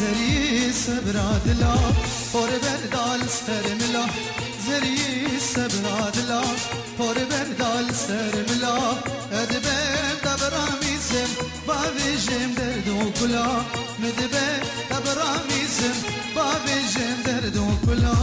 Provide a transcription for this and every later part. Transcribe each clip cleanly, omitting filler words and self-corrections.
زری صبر عدلا پر بردال سر ملا زری صبر عدلا پر بردال سر ملا ادبم دبرامیزم با ویژم درد و کلا مدبم دبرامیزم با ویژم درد و کلا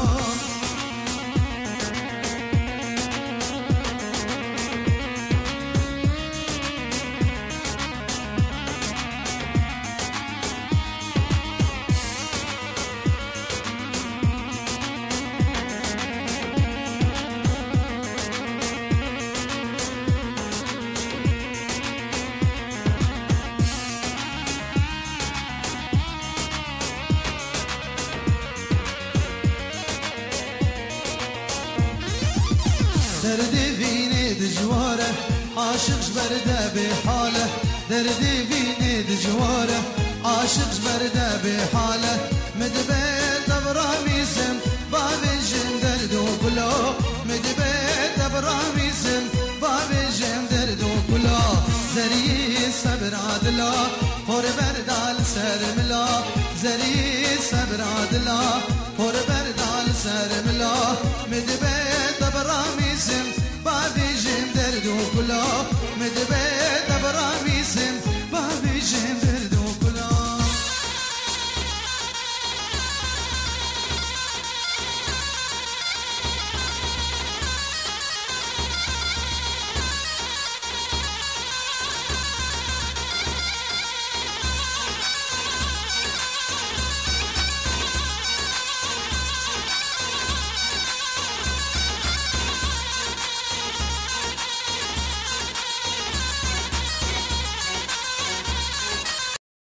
دردی وینی دجواره عاشق برده به حاله دردی وینی دجواره عاشق برده به حاله مدبه دبرامیزم با ویژم درد و کلا مدبه دبرامیزم با ویژم درد و کلا زری صبر عدلا پر بردال سر ملا زری صبر عدلا